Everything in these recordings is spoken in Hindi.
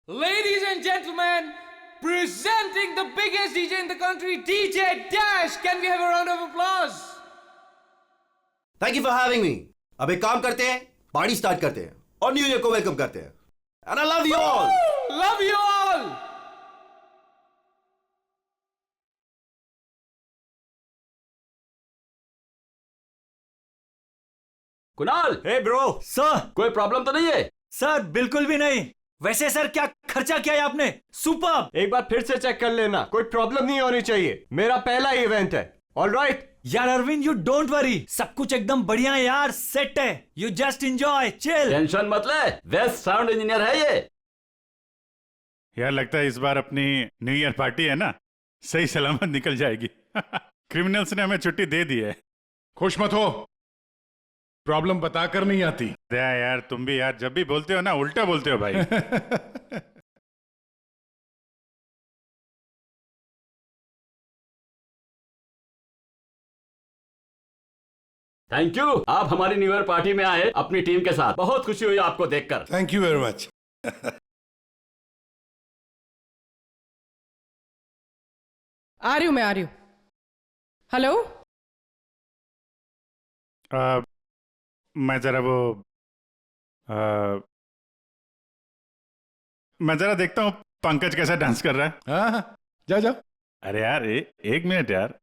Ladies and gentlemen, presenting the biggest DJ in the country, DJ Dash. Can we have a round of applause? Thank you for having me. अब एक काम करते हैं, पार्टी स्टार्ट करते हैं और न्यू ईयर को वेलकम करते हैं. And I love you all. Love you all. Kunal, hey bro. Sir. कोई प्रॉब्लम तो नहीं है? सर बिल्कुल भी नहीं. वैसे सर क्या खर्चा किया है आपने? सुपर. एक बार फिर से चेक कर लेना, कोई प्रॉब्लम नहीं होनी चाहिए. मेरा पहला इवेंट है. ऑलराइट. यार अरविंद, यू डोंट वरी, सब कुछ एकदम बढ़िया है यार, सेट है. You just enjoy, chill. Tension मत ले, बेस्ट साउंड इंजीनियर है ये. यार लगता है इस बार अपनी न्यू ईयर पार्टी है ना, सही सलामत निकल जाएगी. क्रिमिनल्स ने हमें छुट्टी दे दी है. खुश मत हो, प्रॉब्लम बताकर नहीं आती. यार तुम भी यार जब भी बोलते हो ना उल्टा बोलते हो भाई. थैंक यू, आप हमारी न्यू ईयर पार्टी में आए अपनी टीम के साथ. बहुत खुशी हुई आपको देखकर. Thank you very much. आ रही हूँ, मैं आ रही हूँ. हेलो. मैं जरा मैं जरा देखता हूँ पंकज कैसा डांस कर रहा है. हाँ, जा जा. अरे यार एक मिनट यार.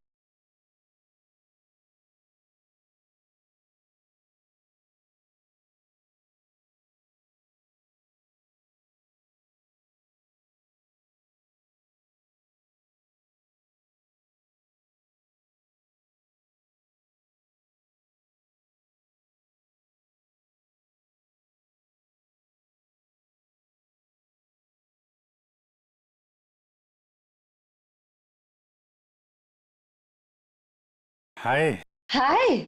हाय. हाय.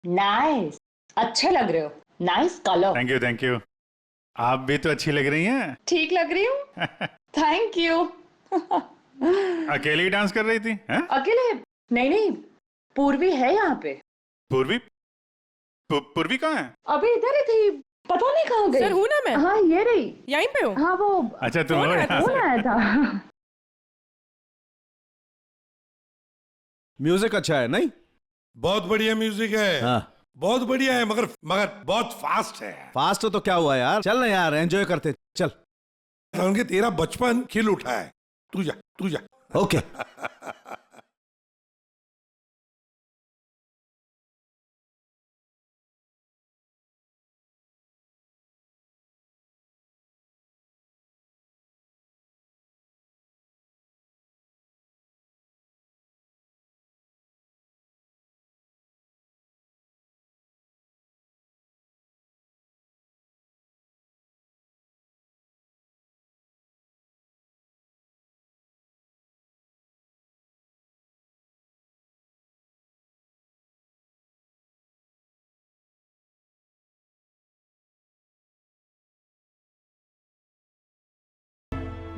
नाइस. अच्छे लग रहे हो. Nice colour. Thank you. आप भी तो अच्छी लग रही हैं. ठीक लग रही हूँ. Thank you. अकेली डांस कर रही थी? अकेले नहीं, पूर्वी है यहाँ पे. पूर्वी? पूर्वी कहाँ है? अभी इधर ही थी, पता नहीं कहाँ गई. सर हूँ ना मैं. हाँ ये रही. यहीं पे हूँ. हाँ वो. अच्छा तुम हो यहाँ कौन से. आया था? म्यूजिक अच्छा है नहीं? बहुत बढ़िया म्यूजिक है. हाँ. बहुत बढ़िया है, मगर बहुत फास्ट है. फास्ट हो तो क्या हुआ यार, चल ना यार, एंजॉय करते. चल. उनके तेरा बचपन खिल उठा है. तू जा. Okay.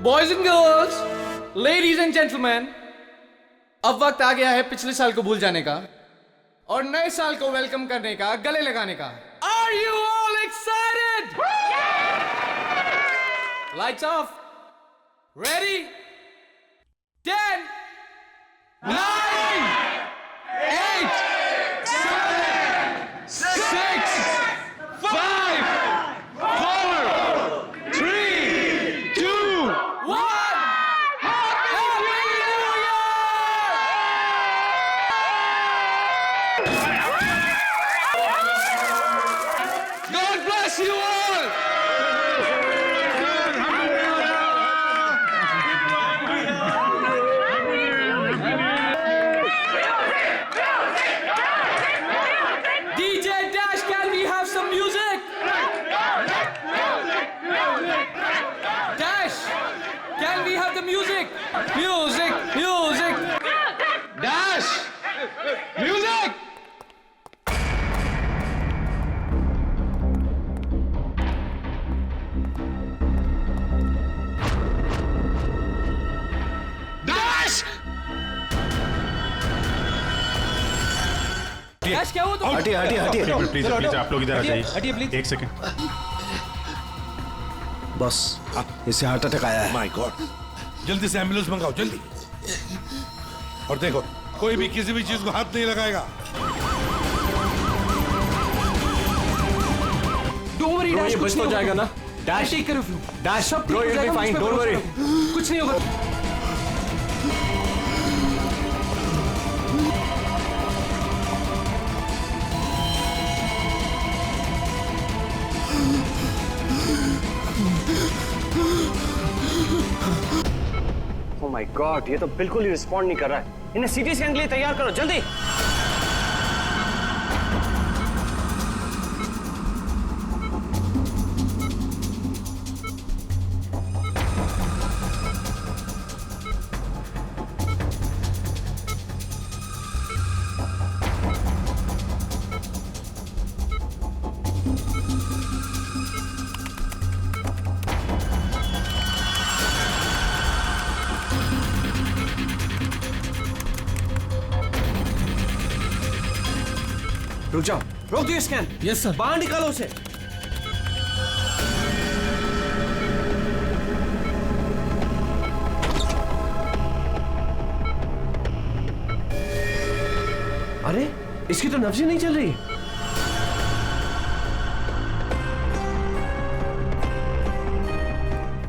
Boys and girls, ladies and gentlemen, अब वक्त आ गया है पिछले साल को भूल जाने का और नए साल को वेलकम करने का, गले लगाने का. Are you all excited? Lights off. Ready? 10, 9, 8, 7, 6, 5, 4, 3, 2, 1. Happy New Year! God bless you all! DJ Dash, can we have some music? Dash, can we have the music? Music. Dash, music. Dash. Dash, क्या हुआ? हटिए प्लीज आप लोग इधर आ जाइए. हटिए प्लीज. एक सेकंड. बॉस इसे हार्ट अटैक आया है। माय गॉड, जल्दी से एम्बुलेंस मंगाओ, जल्दी। और देखो, कोई भी किसी भी चीज को हाथ नहीं लगाएगा। डोंट वरी डैश, ये बच तो जाएगा ना। Dash take care of you. Dash सब ब्रो, ठीक हो you'll be जाएगा, fine, मुझ पे don't भरोसा worry। करो। कुछ नहीं होगा। ओह माय गॉड, ये तो बिल्कुल ही रिस्पॉन्ड नहीं कर रहा है। इन्हें सीटी स्कैन के लिए तैयार करो जल्दी। रुक जाओ, रोक दियो स्कैन। Yes sir. बाहर निकालो उसे। अरे इसकी तो नब्ज ही नहीं चल रही।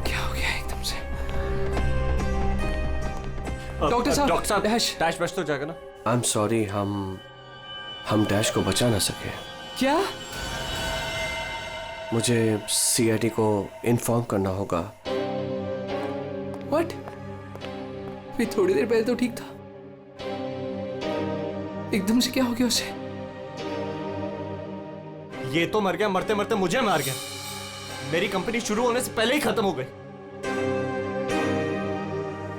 क्या हो गया एकदम से? डॉक्टर साहब, डॉक्टर साहब, डैश। डैश बच तो जाएगा ना। आई एम सॉरी, हम डैश को बचा ना सके। क्या? मुझे सीआईडी को इन्फॉर्म करना होगा। व्हाट? भी थोड़ी देर पहले तो ठीक था, एकदम से क्या हो गया उसे? ये तो मर गया, मरते मरते मुझे मार गया। मेरी कंपनी शुरू होने से पहले ही खत्म हो गई।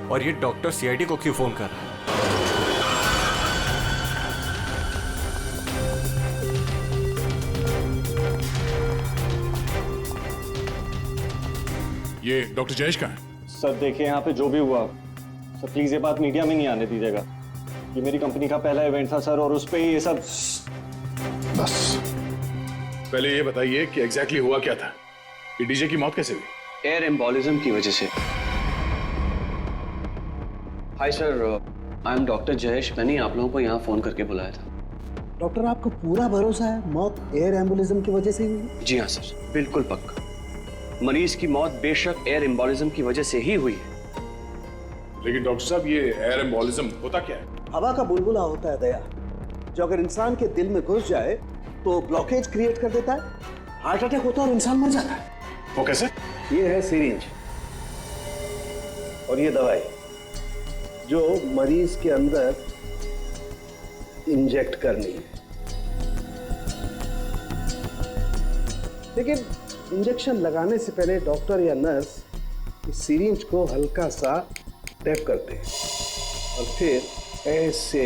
और ये डॉक्टर सीआईडी को क्यों फोन कर रहा है? ये डॉक्टर जयेश का है? सर देखिए, यहाँ पे जो भी हुआ सर, प्लीज ये बात मीडिया में नहीं आने दीजिएगा। ये मेरी कंपनी का पहला इवेंट था सर, और उस पे ये सब। बस पहले ये बताइए कि एग्जैक्टली हुआ क्या था? ये डीजे की मौत कैसे हुई? एयर एम्बोलिज्म की वजह से। Hi sir, I am doctor Jayesh. मैंने आप लोगों को यहाँ फोन करके बुलाया था। डॉक्टर आपको पूरा भरोसा है मौत एयर एम्बुलिज्म की वजह से हुई? जी हाँ सर, बिल्कुल पक्का। मरीज की मौत बेशक एयर एम्बोलिज्म की वजह से ही हुई है। लेकिन डॉक्टर साहब, ये एयर एम्बोलिज्म होता क्या है? हवा का बुलबुला होता है दया, जो अगर इंसान के दिल में घुस जाए तो ब्लॉकेज क्रिएट कर देता है, हार्ट अटैक होता है और इंसान मर जाता है। वो कैसे? ये है सिरिंज और ये दवाई जो मरीज के अंदर इंजेक्ट करनी है। लेकिन इंजेक्शन लगाने से पहले डॉक्टर या नर्स इस सिरिंज को हल्का सा टैप करते हैं और फिर ऐसे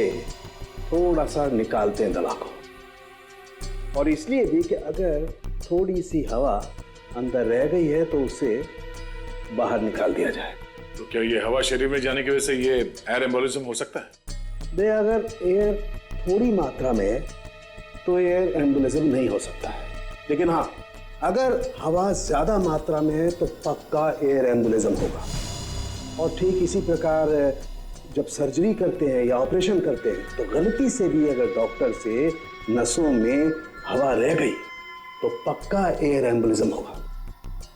थोड़ा सा निकालते हैं दवा को। और इसलिए भी कि अगर थोड़ी सी हवा अंदर रह गई है तो उसे बाहर निकाल दिया जाए। तो क्या ये हवा शरीर में जाने की वजह से ये एयर एम्बोलिज्म हो सकता है? अगर एयर थोड़ी मात्रा में है तो एयर एम्बुलिज्म नहीं हो सकता है, लेकिन हाँ, अगर हवा ज्यादा मात्रा में है तो पक्का एयर एम्बुलिज्म होगा। और ठीक इसी प्रकार जब सर्जरी करते हैं या ऑपरेशन करते हैं तो गलती से भी अगर डॉक्टर से नसों में हवा रह गई तो पक्का एयर एम्बुलिज्म होगा।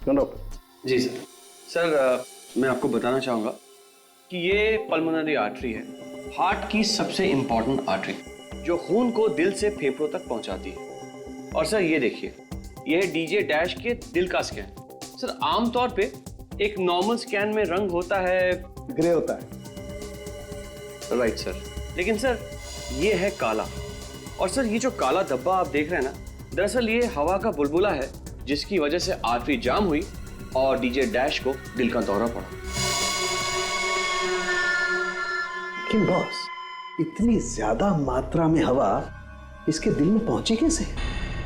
डॉक्टर? जी सर। सर मैं आपको बताना चाहूँगा कि ये पल्मोनरी आर्टरी है, हार्ट की सबसे इंपॉर्टेंट आर्टरी, जो खून को दिल से फेफड़ों तक पहुंचाती है। और सर ये देखिए, यह है डीजे डैश के दिल का स्कैन। सर आमतौर पे एक नॉर्मल स्कैन में रंग होता है, ग्रे होता है। राइट सर, लेकिन सर ये है काला। और सर ये जो काला धब्बा आप देख रहे हैं ना, दरअसल ये हवा का बुलबुला है, जिसकी वजह से आर्टरी जाम हुई और डीजे डैश को दिल का दौरा पड़ा। लेकिन बॉस, इतनी ज्यादा मात्रा में हवा इसके दिल में पहुंची कैसे?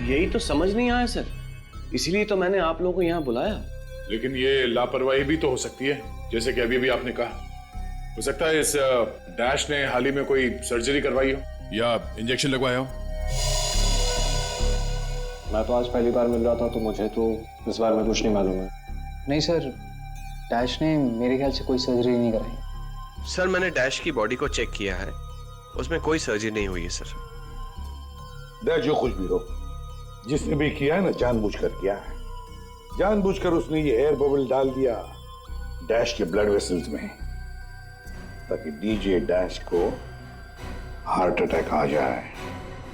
यही तो समझ नहीं आया सर, इसीलिए तो मैंने आप लोगों को यहाँ बुलाया। लेकिन ये लापरवाही भी तो हो सकती है, जैसे कि अभी अभी आपने कहा। हो सकता है इस डैश ने हाल ही में कोई सर्जरी करवाई हो या इंजेक्शन लगवाया हो। मैं तो आज पहली बार मिल रहा था, तो मुझे तो इस बारे में कुछ नहीं मालूम है। नहीं सर, डैश ने मेरे ख्याल से कोई सर्जरी नहीं कराई। सर मैंने डैश की बॉडी को चेक किया है, उसमें कोई सर्जरी नहीं हुई है सर। डैश जो कुछ भी हो, जिसने भी किया है ना जानबूझकर किया है। जानबूझकर उसने ये एयर बबल डाल दिया डैश के ब्लड वेसल्स में, ताकि डीजे डैश को हार्ट अटैक आ जाए।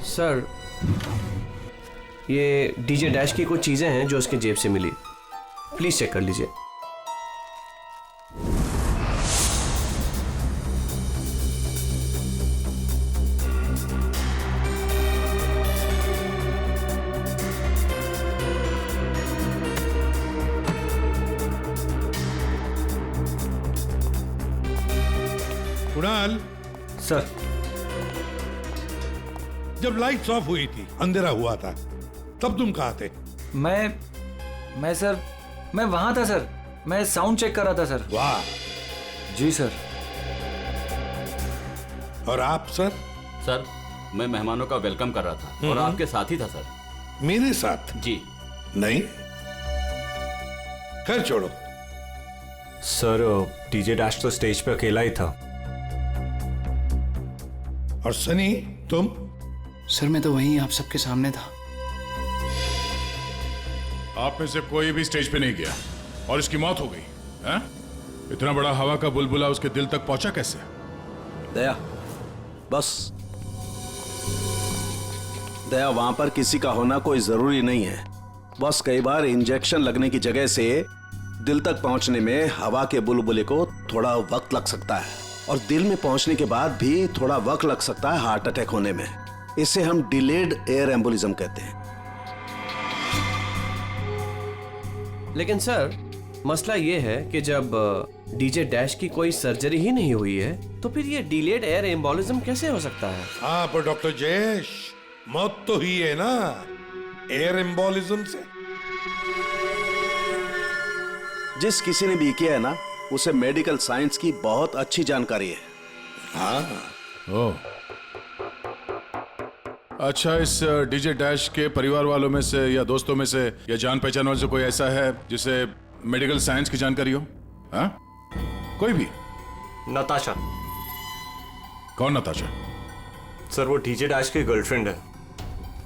सर ये डीजे डैश की कुछ चीजें हैं जो उसके जेब से मिली, प्लीज चेक कर लीजिए। कुणाल सर, जब लाइट्स ऑफ हुई थी, अंधेरा हुआ था, तब तुम कहाँ थे? मैं सर, मैं वहां था सर। मैं साउंड चेक कर रहा था सर। वाह। जी सर। और आप सर? सर मैं मेहमानों का वेलकम कर रहा था और आपके साथ ही था सर। मेरे साथ? जी नहीं, खैर छोड़ो। सर डीजे डैश तो स्टेज पे अकेला ही था। और सनी तुम? सर मैं तो वहीं आप सबके सामने था। आप में से कोई भी स्टेज पे नहीं गया और इसकी मौत हो गई है? इतना बड़ा हवा का बुलबुला उसके दिल तक पहुंचा कैसे? दया, बस दया, वहां पर किसी का होना कोई जरूरी नहीं है। बस कई बार इंजेक्शन लगने की जगह से दिल तक पहुंचने में हवा के बुलबुले को थोड़ा वक्त लग सकता है, और दिल में पहुंचने के बाद भी थोड़ा वक्त लग सकता है हार्ट अटैक होने में। इसे हम डिलेड एयर एम्बोलिज्म कहते हैं। लेकिन सर मसला ये है कि जब डीजे डैश की कोई सर्जरी ही नहीं हुई है तो फिर ये डिलेड एयर एम्बोलिज्म कैसे हो सकता है? हाँ पर डॉक्टर जयेश, मौत तो ही है ना एयर एम्बोलिज्म से। जिस किसी ने भी किया है ना, उसे मेडिकल साइंस की बहुत अच्छी जानकारी है। हाँ। ओह, अच्छा, इस डीजे डैश के परिवार वालों में से या दोस्तों में से या जान पहचान वालों से कोई ऐसा है जिसे मेडिकल साइंस की जानकारी हो? हाँ? कोई भी? नताशा। कौन नताशा? सर वो डीजे डैश की गर्लफ्रेंड है,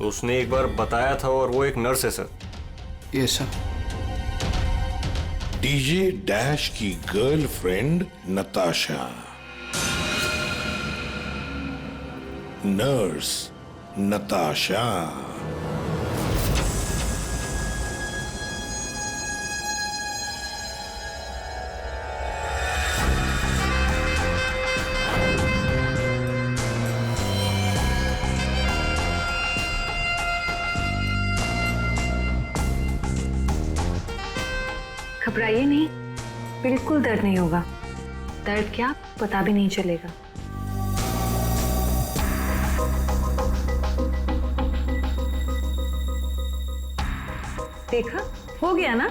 उसने एक बार बताया था, और वो एक नर्स है sir. Yes sir. DJ dash की गर्लफ्रेंड नताशा, नर्स नताशा। घबराइए नहीं, बिल्कुल दर्द नहीं होगा। दर्द क्या, पता भी नहीं चलेगा। देखा, हो गया ना?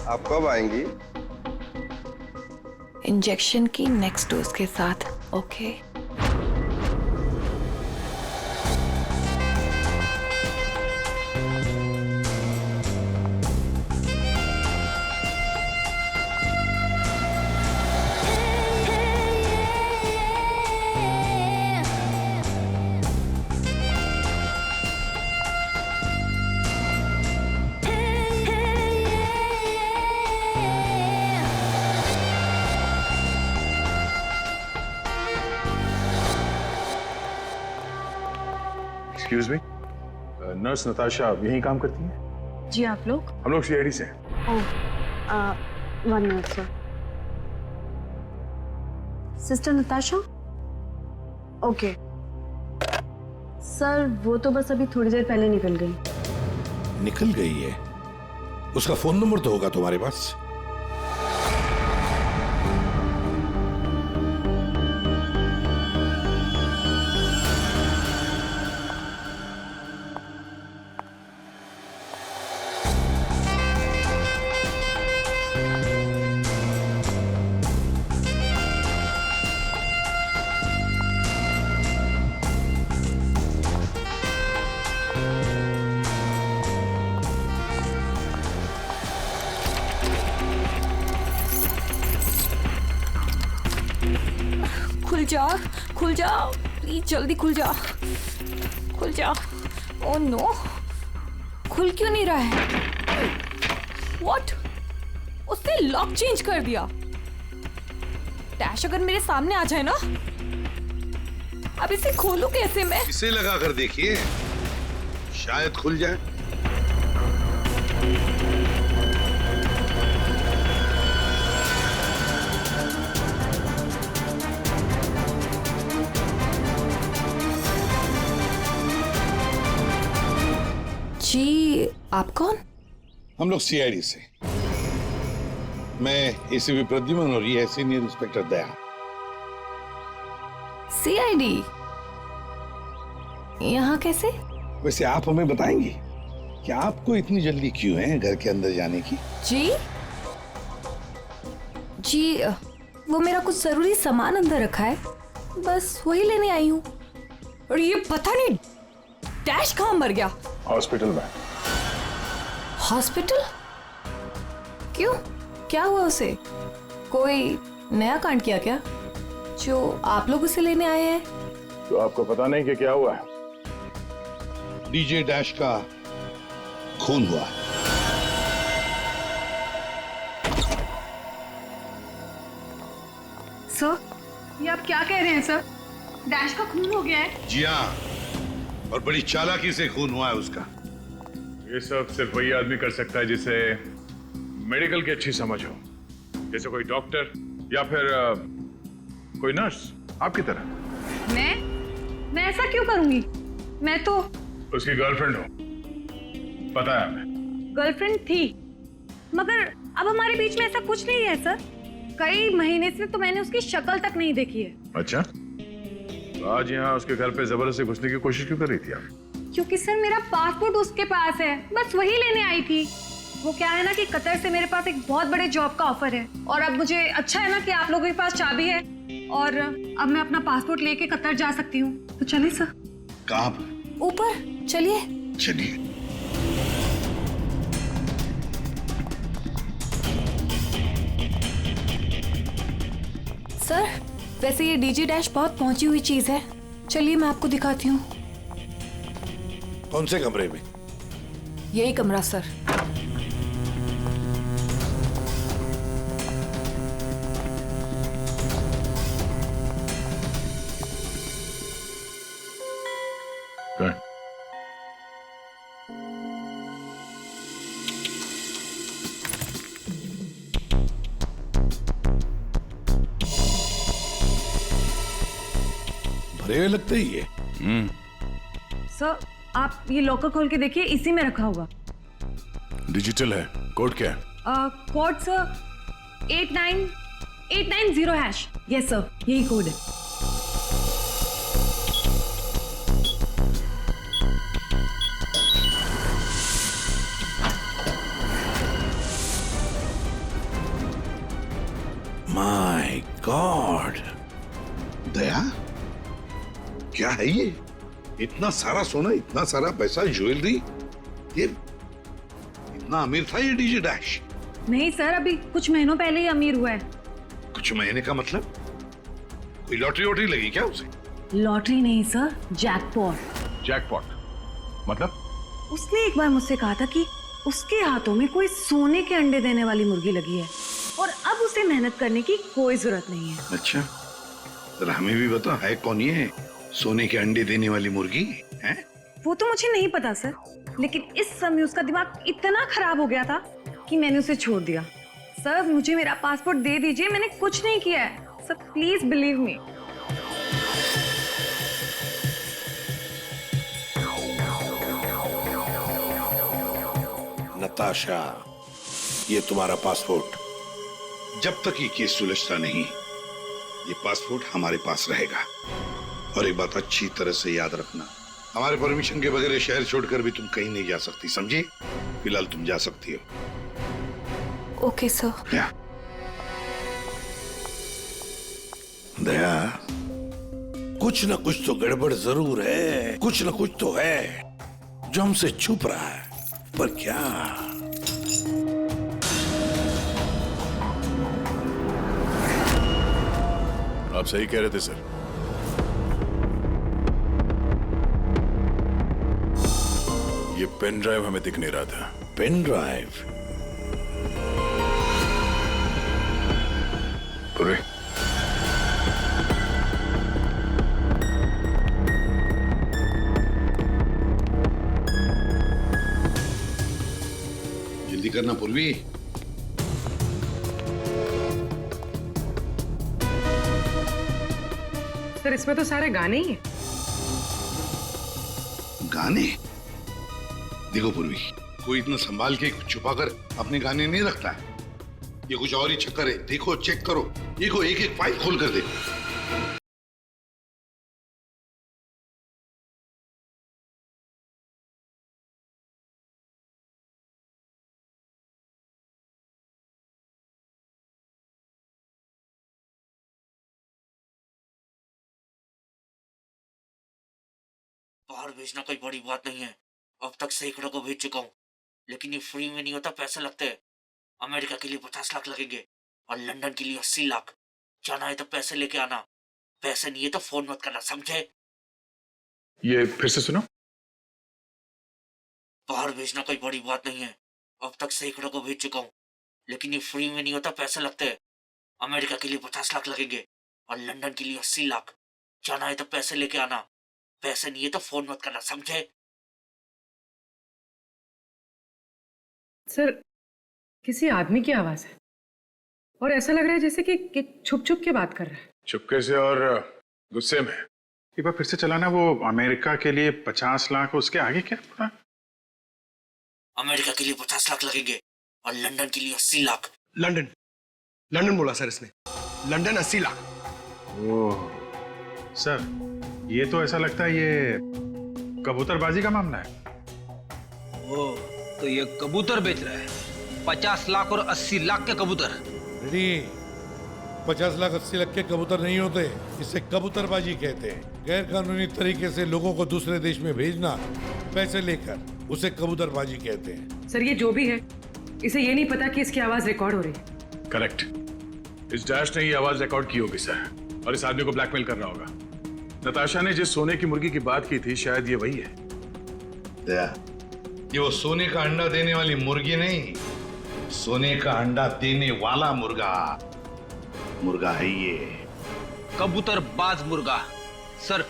आप कब आएंगी? इंजेक्शन की नेक्स्ट डोज के साथ। Okay. Excuse me, nurse Natasha यहीं काम करती है? जी, आप लोग? हम लोग सीआईडी से हैं। ओह, 1 minute sir. Sister Natasha? Okay sir, वो तो बस अभी थोड़ी देर पहले निकल गई। निकल गई है? उसका फोन नंबर तो होगा तुम्हारे पास? जा, खुल जा, प्लीज जल्दी खुल जा, खुल जा। ओह नो, खुल क्यों नहीं रहा है? What? उसने लॉक चेंज कर दिया। डैश अगर मेरे सामने आ जाए ना, अब इसे खोलूं कैसे मैं? इसे लगा कर देखिए, शायद खुल जाए। जी, आप कौन? हम लोग सीआईडी से। मैं एसीपी प्रद्युमन और ये है सीनियर इंस्पेक्टर दया। सीआईडी यहाँ कैसे? वैसे आप हमें बताएंगी कि आपको इतनी जल्दी क्यों है घर के अंदर जाने की? जी जी, वो मेरा कुछ जरूरी सामान अंदर रखा है, बस वही लेने आई हूँ। और ये पता नहीं डैश कहाँ मर गया? हॉस्पिटल में। हॉस्पिटल? क्यों, क्या हुआ उसे? कोई नया कांड किया क्या जो आप लोग उसे लेने आए हैं? तो आपको पता नहीं कि क्या हुआ है? डीजे डैश का खून हुआ। सर, ये आप क्या कह रहे हैं सर? डैश का खून हो गया है? जी हाँ, और बड़ी चालाकी से खून हुआ है उसका। ये सब सिर्फ वही आदमी कर सकता है जिसे मेडिकल की अच्छी समझ हो, जैसे कोई डॉक्टर या फिर कोई नर्स आपकी तरह। मैं ऐसा क्यों करूंगी? मैं तो उसकी गर्लफ्रेंड हो, पता है हमें। गर्लफ्रेंड थी, मगर अब हमारे बीच में ऐसा कुछ नहीं है सर। कई महीने से तो मैंने उसकी शक्ल तक नहीं देखी है। अच्छा, तो आज यहाँ उसके घर पे जबरदस्ती घुसने की कोशिश क्यों कर रही थी आप? क्योंकि सर मेरा पासपोर्ट उसके पास है, बस वही लेने आई थी। वो क्या है ना कि कतर से मेरे पास एक बहुत बड़े जॉब का ऑफर है, और अब मुझे अच्छा है ना कि आप लोगों के पास चाबी है, और अब मैं अपना पासपोर्ट लेके कतर जा सकती हूँ। तो चलिए सर। कहाँ पर? ऊपर चलिए। चलिए। सर, वैसे ये डीजे डैश बहुत पहुंची हुई चीज है, चलिए मैं आपको दिखाती हूँ। कौन से कमरे में? यही कमरा सर। भरे हुए लगते ही है। सर, आप ये लॉकर खोल के देखिए, इसी में रखा होगा। डिजिटल है। कोड क्या है? Code sir 89890#। यस सर, यही कोड है। माय गॉड, दया, क्या है ये? इतना सारा सोना, इतना सारा पैसा, ज्वेलरी, ये इतना अमीर था ये डीजे डैश? नहीं सर, अभी कुछ महीनों पहले ही अमीर हुआ है। कुछ महीने का मतलब? कोई लॉटरी वॉटरी लगी क्या उसे? लॉटरी नहीं सर, जैकपॉट। जैकपॉट मतलब? उसने एक बार मुझसे कहा था कि उसके हाथों में कोई सोने के अंडे देने वाली मुर्गी लगी है, और अब उसे मेहनत करने की कोई जरूरत नहीं है। अच्छा, तो हमें भी बता, है कौन ये सोने के अंडे देने वाली मुर्गी है? वो तो मुझे नहीं पता सर, लेकिन इस समय उसका दिमाग इतना खराब हो गया था कि मैंने उसे छोड़ दिया। सर, मुझे मेरा पासपोर्ट दे दीजिए, मैंने कुछ नहीं किया है sir, please believe me. Natasha, ये तुम्हारा पासपोर्ट। जब तक ये केस सुलझता नहीं, ये पासपोर्ट हमारे पास रहेगा। और एक बात अच्छी तरह से याद रखना, हमारे परमिशन के बगैर शहर छोड़कर भी तुम कहीं नहीं जा सकती, समझी? फिलहाल तुम जा सकती हो। Okay sir. दया, कुछ ना कुछ तो गड़बड़ जरूर है, कुछ ना कुछ तो है जो हमसे छुप रहा है, पर क्या? आप सही कह रहे थे सर। ये पेन ड्राइव हमें दिख नहीं रहा था। Pen drive? पूर्वी, जल्दी करना पूर्वी। सर इसमें तो सारे गाने ही हैं। गाने? देखो पूर्वी, कोई इतना संभाल के छुपा कर अपने गाने नहीं रखता है। ये कुछ और ही चक्कर है। देखो, चेक करो, देखो, एक एक फाइल खोल कर देखो। बाहर भेजना कोई बड़ी बात नहीं है। अब तक सैकड़ों को भेज चुका हूँ, लेकिन ये फ्री में नहीं होता, पैसे लगते हैं। अमेरिका के लिए 50 लाख लगेंगे और लंदन के लिए 80 लाख। जाना है तो पैसे लेके आना, पैसे नहीं है तो फोन मत करना, समझे? ये फिर से सुनो। बाहर भेजना कोई बड़ी बात नहीं है। अब तक सैकड़ों को भेज चुका हूँ, लेकिन ये फ्री में नहीं होता, पैसे लगते हैं। अमेरिका के लिए 50 लाख लगेंगे और लंदन के लिए 80 लाख। जाना है तो पैसे लेके आना, पैसे नहीं है तो फोन मत करना, समझे? सर किसी आदमी की आवाज है और ऐसा लग रहा है जैसे कि छुप छुप के बात कर रहा है। चुपके से और गुस्से में। एक बार फिर से चलाना। वो अमेरिका के लिए 50 लाख, उसके आगे क्या पड़ा? अमेरिका के लिए 50 लाख लगेंगे और लंदन के लिए 80 लाख। लंदन, लंदन बोला सर इसने। लंदन 80 लाख। ओह सर, ये तो ऐसा लगता है ये कबूतरबाजी का मामला है। ओह, तो ये कबूतर बेच रहा है। 50 लाख और 80 लाख के कबूतर। रेडी? 50 लाख 80 लाख के कबूतर नहीं होते, इसे कबूतरबाजी कहते हैं। गैर कानूनी तरीके से लोगों को दूसरे देश में भेजना पैसे लेकर, उसे कबूतरबाजी कहते हैं। सर ये जो भी है, इसे ये नहीं पता कि इसकी आवाज रिकॉर्ड हो रही है। करेक्ट। इस डैश ने ये आवाज रिकॉर्ड की होगी सर, और इस आदमी को ब्लैकमेल कर रहा होगा। नताशा ने जिस सोने की मुर्गी की बात की थी, शायद ये वही है। ये वो सोने का अंडा देने वाली मुर्गी नहीं, सोने का अंडा देने वाला मुर्गा है ये। कबूतरबाज मुर्गा। सर,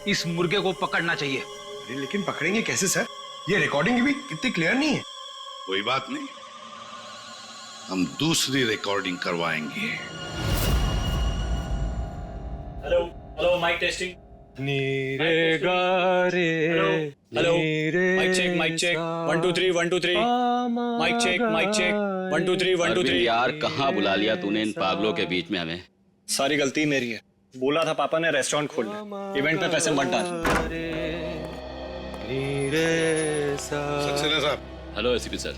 इस मुर्गे को पकड़ना चाहिए। लेकिन पकड़ेंगे कैसे सर? ये रिकॉर्डिंग भी कितनी क्लियर नहीं है। कोई बात नहीं, हम दूसरी रिकॉर्डिंग करवाएंगे। Hello hello, mic testing. नीरे गारे। Hello, mic check 1 2 3 1 2 3। Mic check 1 2 3 1 2 3। यार कहाँ बुला लिया तूने इन पागलों के बीच में हमें? सारी गलती मेरी है। बोला था पापा ने रेस्टोरेंट खोलना, इवेंट पे पैसे मत डाल। सक्सेना साहब। Hello ACP sir.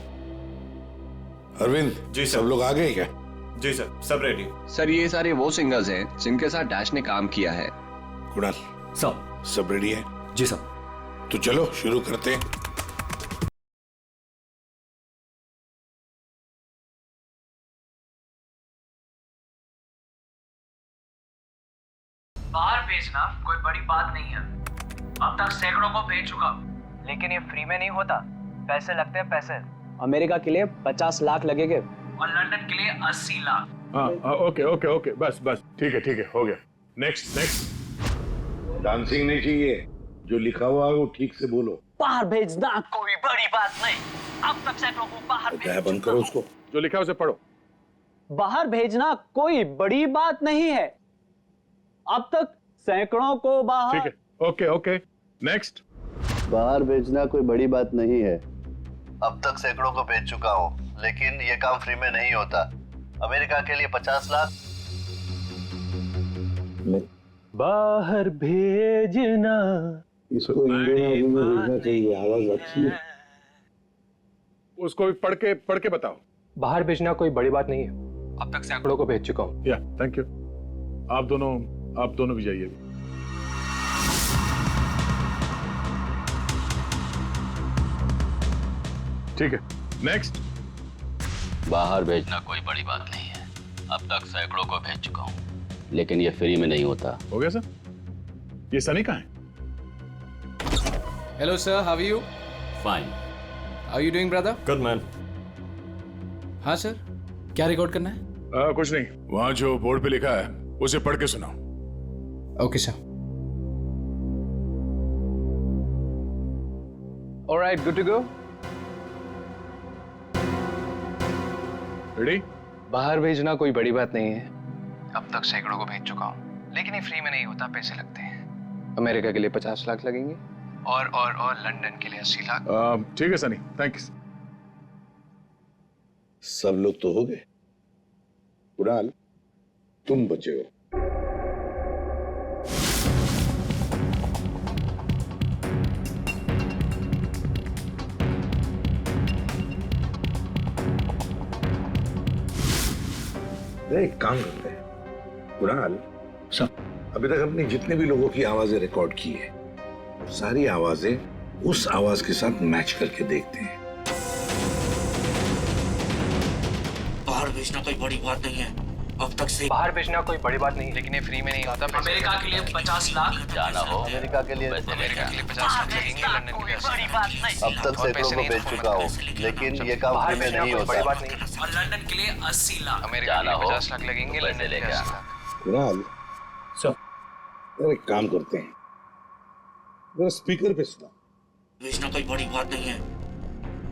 Arvind ji सब लोग आ गए क्या? जी सर, सब रेडी। सर ये सारे वो सिंगर्स हैं जिनके साथ डैश ने काम किया है। कुणाल सब रेडी है? जी सर। तो चलो शुरू करते हैं। बाहर भेजना कोई बड़ी बात नहीं है। अब तक सैकड़ों को भेज चुका, लेकिन ये फ्री में नहीं होता, पैसे लगते हैं, पैसे। अमेरिका के लिए 50 लाख लगेंगे और लंदन के लिए 80 लाख। हाँ ओके ओके ओके, बस ठीक है, हो गया। नेक्स्ट। डांसिंग नहीं चाहिए, जो लिखा हुआ है वो ठीक से बोलो। बाहर भेजना कोई बड़ी बात नहीं। अब तक सैकड़ों को बाहर बंद करो उसको। जो लिखा है उसे पढ़ो। बाहर भेजना कोई बड़ी बात नहीं है। अब तक सैकड़ों को बाहर। ठीक है, ओके नेक्स्ट। बाहर भेजना कोई बड़ी बात नहीं है। अब तक सैकड़ों को भेज चुका हूँ, लेकिन ये काम फ्री में नहीं होता। अमेरिका के लिए 50 लाख। बाहर भेजना। इसको इंडियन में भेजना चाहिए, आवाज अच्छी है। उसको भी पढ़ के बताओ। बाहर भेजना कोई बड़ी बात नहीं है। अब तक सैकड़ों को भेज चुका हूँ। या थैंक यू। आप दोनों भी जाइए। ठीक है, नेक्स्ट। बाहर भेजना कोई बड़ी बात नहीं है। अब तक सैकड़ों को भेज चुका हूँ, लेकिन ये फ्री में नहीं होता। हो गया सर। ये सनी कहाँ है? Hello sir, how are you? Fine. Are you doing, brother? Good man. हाँ सर, क्या रिकॉर्ड करना है? कुछ नहीं, वहां जो बोर्ड पे लिखा है उसे पढ़ के सुनाओ। Okay sir. Alright, good to go. Ready? बाहर भेजना कोई बड़ी बात नहीं है। अब तक सैकड़ों को भेज चुका हूँ, लेकिन ये फ्री में नहीं होता, पैसे लगते हैं। अमेरिका के लिए 50 लाख लगेंगे और लंदन के लिए 80 लाख। ठीक है सनी, थैंक यू। सब लोग तो हो गए, कुणाल तुम बचे हो। एक काम करते हैं कुणाल, सब अभी तक हमने जितने भी लोगों की आवाजें रिकॉर्ड की है, सारी आवाजें उस आवाज के साथ मैच करके देखते हैं। बाहर भेजना कोई बड़ी बात नहीं है, अब तक से बाहर भेजना कोई बड़ी बात नहीं, लेकिन ये फ्री में नहीं होता। अमेरिका के लिए 50 लाख। जाना हो अमेरिका के लिए 50 लाख लगेंगे, लंदन के लिए 80 लाख। अब तक सैकड़ों को बेच चुका हूँ, लेकिन ये काम फ्री में नहीं होता। बड़ी बात नहीं। और लंदन के लिए 80 लाख। अमेरिका के लिए 50 लाख लगेंगे, लंदन के लिए 80 लाख। कुणाल सर एक काम करते हैं, जरा स्पीकर पे सुना। भेजना कोई बड़ी बात नहीं है,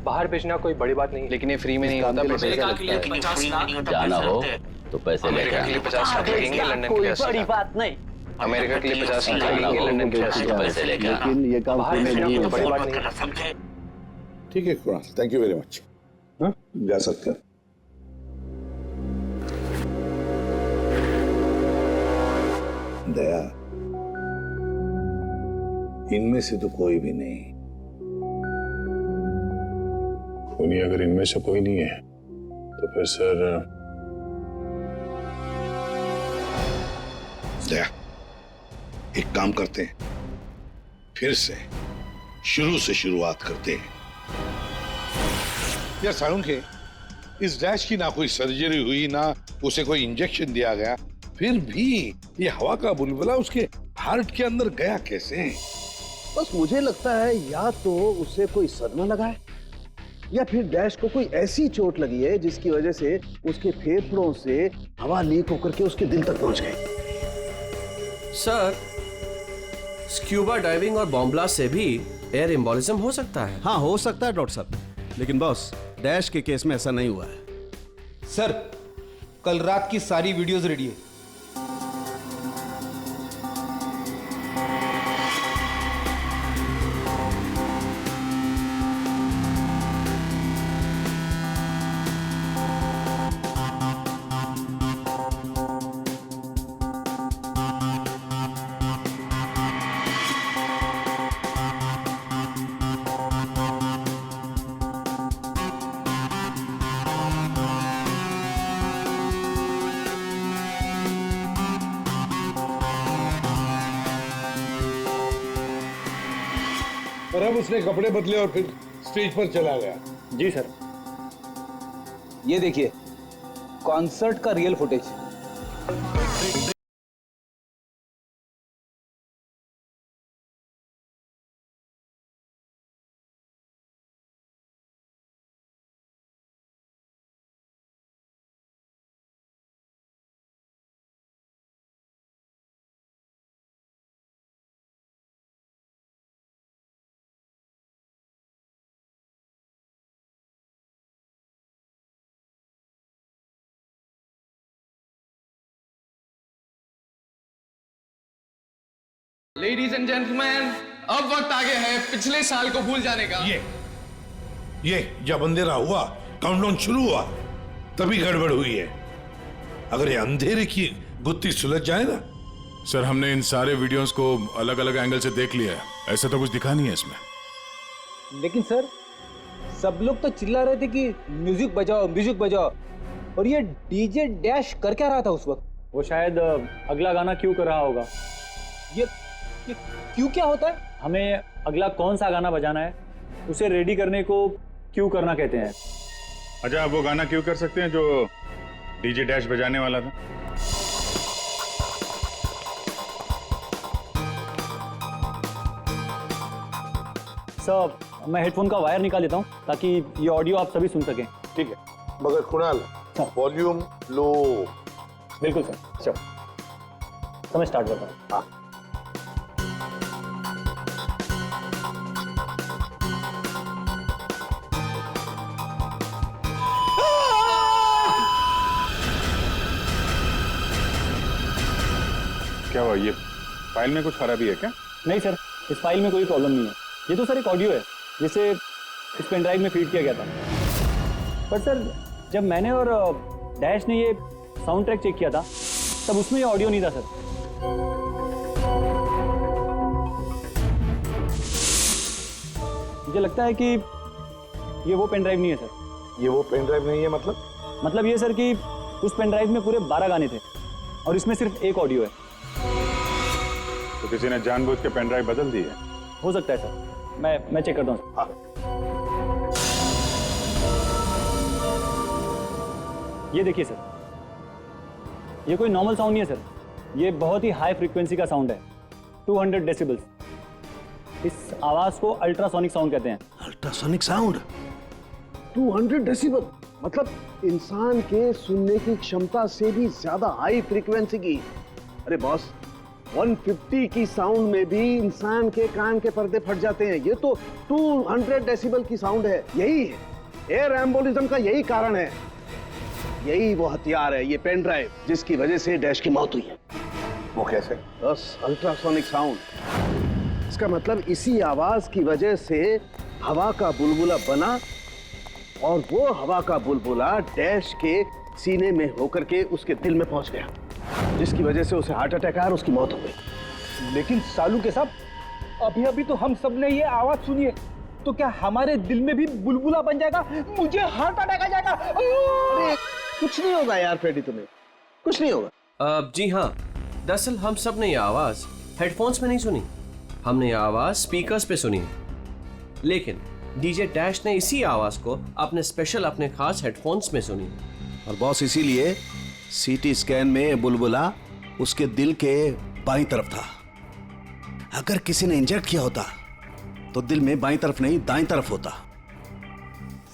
बाहर भेजना कोई बड़ी बात नहीं, लेकिन ये फ्री में नहीं होता। अमेरिका के लिए 50 लाख। जाना हो तो पैसे अमेरिका के लिए 50 लाख लगेंगे, लंदन के लिए 80 लाख। नहीं। अमेरिका के लिए 50 लाख लगेंगे, लंदन के लिए 80 लाख। पैसे लेकर लेकिन ये काम फ्री में नहीं होता। बड़ी बात नहीं। समझे? ठीक है Kunal, thank you very much. हाँ जा सकते हैं। दया, इनमें से तो कोई भी नहीं। नहीं, अगर इनमें से कोई नहीं है तो फिर सर दया, एक काम करते हैं, फिर से शुरू से शुरुआत करते हैं। यार सालुंखे, इस डैश की ना कोई सर्जरी हुई, ना उसे कोई इंजेक्शन दिया गया, फिर भी ये हवा का बुलबुला उसके हार्ट के अंदर गया कैसे? बस मुझे लगता है या तो उसे कोई सदमा लगा है, या फिर डैश को कोई ऐसी चोट लगी है जिसकी वजह से उसके फेफड़ों से हवा लीक होकर के उसके दिल तक पहुंच गई। सर, स्क्यूबा डाइविंग और बॉम्ब ब्लास्ट से भी एयर एम्बोलिज्म हो सकता है। हाँ हो सकता है डॉक्टर साहब, लेकिन बॉस डैश के केस में ऐसा नहीं हुआ है। सर, कल रात की सारी वीडियोस रेडी है। और अब उसने कपड़े बदले और फिर स्टेज पर चला गया। जी सर, ये देखिए कॉन्सर्ट का real footage. Ladies and gentleman, अब वक्त आ गया है पिछले साल को भूल जाने का। ये जब अंधेरा हुआ, काउंटडाउन शुरू हुआ, तभी गड़बड़ हुई है। अगर ये अंधेरे की गुत्थी सुलझ जाए ना। सर, हमने इन सारे वीडियोस को अलग अलग एंगल से देख लिया है, ऐसा तो कुछ दिखा नहीं है इसमें। लेकिन सर, सब लोग तो चिल्ला रहे थे कि म्यूजिक बजाओ म्यूजिक बजाओ, और ये डीजे डैश कर क्या रहा था उस वक्त? वो शायद अगला गाना क्यों कर रहा होगा। ये क्यों क्या होता है? हमें अगला कौन सा गाना बजाना है उसे रेडी करने को क्यों करना कहते हैं। अच्छा, आप वो गाना क्यों कर सकते हैं जो डीजे डैश बजाने वाला था? सब मैं हेडफोन का वायर निकाल लेता हूँ ताकि ये ऑडियो आप सभी सुन सकें। ठीक है, मगर कुणाल वॉल्यूम लो। बिल्कुल सर। चलो समय स्टार्ट करता हूँ। हाँ। क्या हुआ, ये फाइल में कुछ खराबी है क्या? नहीं सर, इस फाइल में कोई प्रॉब्लम नहीं है। ये तो सर एक ऑडियो है जिसे इस पेन ड्राइव में फीड किया गया था। पर सर जब मैंने और डैश ने ये साउंड ट्रैक चेक किया था तब उसमें ये ऑडियो नहीं था सर। मुझे लगता है कि ये वो पेन ड्राइव नहीं है सर। ये वो पेन ड्राइव नहीं है मतलब ये सर कि उस पेन ड्राइव में पूरे 12 गाने थे और इसमें सिर्फ एक ऑडियो है। तो किसी ने जानबूझ के पेन ड्राइव बदल दी है? हो सकता है सर, मैं चेक करता हूँ। हाँ। ये देखिए सर, ये कोई नॉर्मल साउंड नहीं है सर, ये बहुत ही हाई फ्रीक्वेंसी का साउंड है, 200 डेसिबल्स। इस आवाज को अल्ट्रासोनिक साउंड कहते हैं। अल्ट्रासोनिक साउंड 200 डेसिबल, मतलब इंसान के सुनने की क्षमता से भी ज्यादा हाई फ्रीक्वेंसी की। अरे बॉस, 150 की साउंड में भी इंसान के कान के पर्दे फट जाते हैं। ये तो 200 डेसिबल की साउंड है। यही है एयर एम्बोलिज्म का, यही कारण है, यही वो हथियार है, ये पेन ड्राइव जिसकी वजह से डैश की मौत हुई है। वो कैसे? बस अल्ट्रासोनिक साउंड। इसका मतलब इसी आवाज की वजह से हवा का बुलबुला बना और वो हवा का बुलबुला डैश के सीने में होकर के उसके दिल में पहुंच गया, जिसकी वजह से उसे हार्ट अटैक आया और उसकी मौत हो गई। लेकिन सालू के साहब, अभी अभी तो हम सब ने ये आवाज सुनी है, तो क्या हमारे दिल में भी बुलबुला बन जाएगा? मुझे हार्ट अटैक आ जाएगा। अरे कुछ नहीं होगा यार फ्रेडी, तुम्हें कुछ नहीं होगा। जी हाँ, दरअसल हम सब ने ये आवाज हेडफोन्स में नहीं सुनी, हमने ये आवाज स्पीकर्स पे सुनी है। लेकिन डीजे डैश ने इसी आवाज को अपने खास हेडफोन्स में सुनी। और बॉस इसीलिए सीटी स्कैन में बुलबुला उसके दिल के बाईं तरफ था। अगर किसी ने इंजेक्ट किया होता तो दिल में बाईं तरफ नहीं दाईं तरफ होता।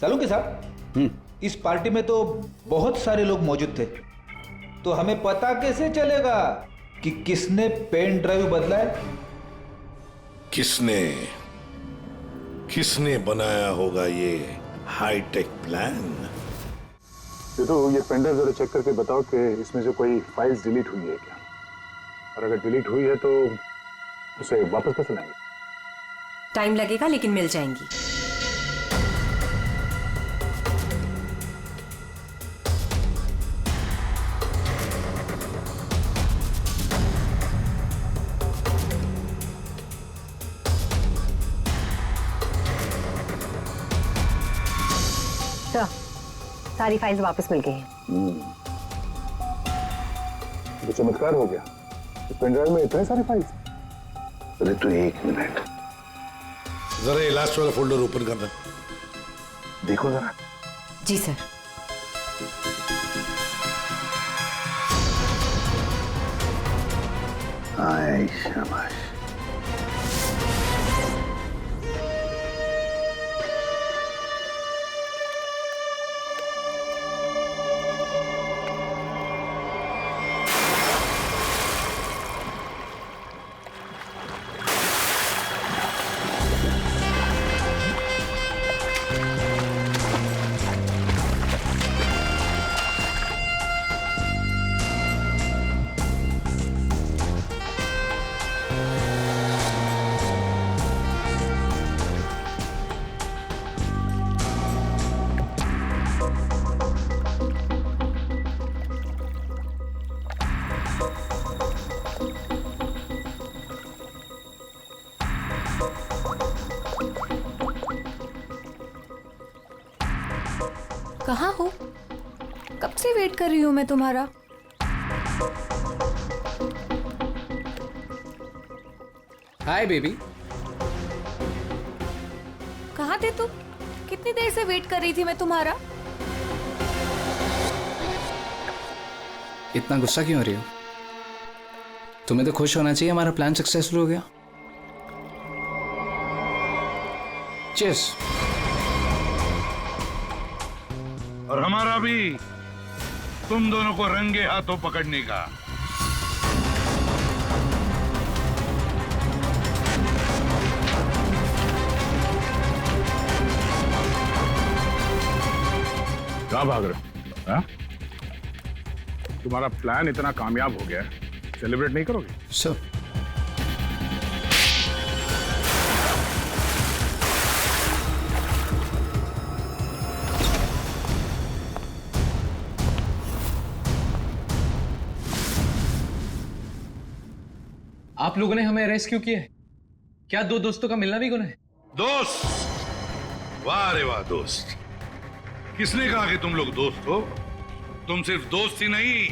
सालू के साहब, इस पार्टी में तो बहुत सारे लोग मौजूद थे, तो हमें पता कैसे चलेगा कि किसने पेन ड्राइव बदला है? किसने बनाया होगा ये हाईटेक प्लान? ये पेन ड्राइव जरा चेक करके बताओ कि इसमें से कोई फाइल्स डिलीट हुई है क्या, और अगर डिलीट हुई है तो उसे वापस कैसे लाएंगे? टाइम लगेगा लेकिन मिल जाएंगी। सारी फाइल्स वापस मिल गई हैं। तो चमत्कार हो गया, इस पेन ड्राइव में इतने सारे फाइल्स। अरे तो एक मिनट, जरा ये लास्ट वाला फोल्डर ओपन करना। देखो जरा। जी सर। आए शाबाश। कहाँ हो? कब से वेट कर रही हूँ मैं तुम्हारा। Hi baby. कहाँ थे तुम? कितनी देर से वेट कर रही थी मैं तुम्हारा। इतना गुस्सा क्यों हो रही हो? तुम्हें तो खुश होना चाहिए, हमारा प्लान सक्सेसफुल हो गया। चीयर्स। और हमारा भी तुम दोनों को रंगे हाथों पकड़ने का। कहाँ भाग रहे हो? हाँ? तुम्हारा प्लान इतना कामयाब हो गया, सेलिब्रेट नहीं करोगे? सर आप लोगों ने हमें अरेस्ट क्यों किया है? क्या दो दोस्तों का मिलना भी गुनाह है? दोस्त? वाह रे वाह दोस्त। किसने कहा कि तुम लोग दोस्त हो? तुम सिर्फ दोस्त ही नहीं,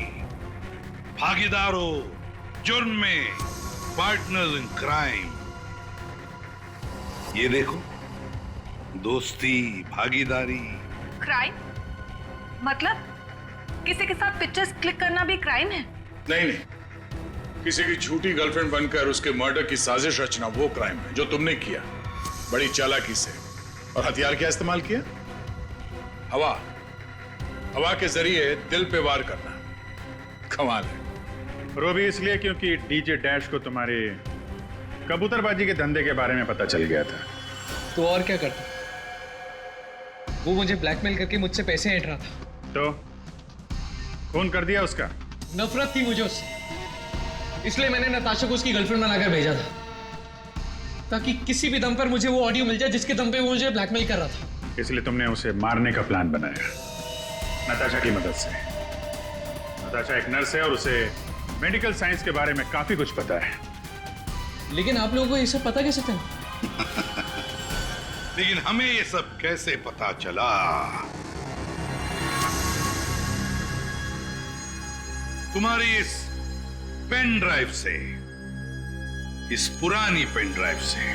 भागीदार हो जुर्म में, पार्टनर्स इन क्राइम। ये देखो, दोस्ती, भागीदारी। क्राइम मतलब किसी के साथ पिक्चर्स क्लिक करना भी क्राइम है? नहीं नहीं, किसी की झूठी गर्लफ्रेंड बनकर उसके मर्डर की साजिश रचना वो क्राइम है जो तुमने किया, बड़ी चालाकी से। और हथियार क्या इस्तेमाल किया? हवा। हवा के जरिए दिल पे वार करना कमाल है। और वो भी इसलिए क्योंकि डीजे डैश को तुम्हारे कबूतरबाजी के धंधे के बारे में पता चल गया था। तो और क्या करता? वो मुझे ब्लैकमेल करके मुझसे पैसे ऐंठ रहा था। तो खून कर दिया उसका? नफरत थी मुझे उससे, इसलिए मैंने नताशा को उसकी गर्लफ्रेंड बनाकर भेजा था, ताकि किसी भी दम पर मुझे वो ऑडियो मिल जाए जिसके दम पे वो मुझे ब्लैकमेल कर रहा था। इसलिए तुमने उसे मारने का प्लान बनाया नताशा की मदद से। नताशा एक नर्स है और उसे मेडिकल साइंस के बारे में काफी कुछ पता है। लेकिन आप लोगों को ये सब पता कैसे चला? लेकिन हमें ये सब कैसे पता चला? तुम्हारी इस पेन ड्राइव से, इस पुरानी पेन ड्राइव से।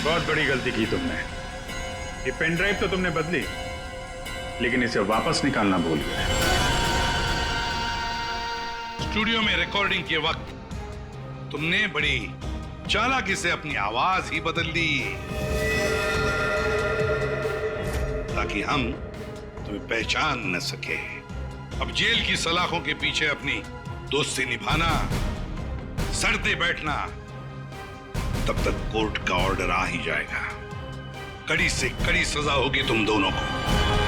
बहुत बड़ी गलती की तुमने। ये पेन ड्राइव तो तुमने बदली, लेकिन इसे वापस निकालना भूल गए। स्टूडियो में रिकॉर्डिंग के वक्त तुमने बड़ी चालाकी से अपनी आवाज ही बदल दी, ताकि हम तुम्हें पहचान न सके। अब जेल की सलाखों के पीछे अपनी दोस्ती निभाना, सड़ते बैठना, तब तक कोर्ट का ऑर्डर आ ही जाएगा। कड़ी से कड़ी सजा होगी तुम दोनों को।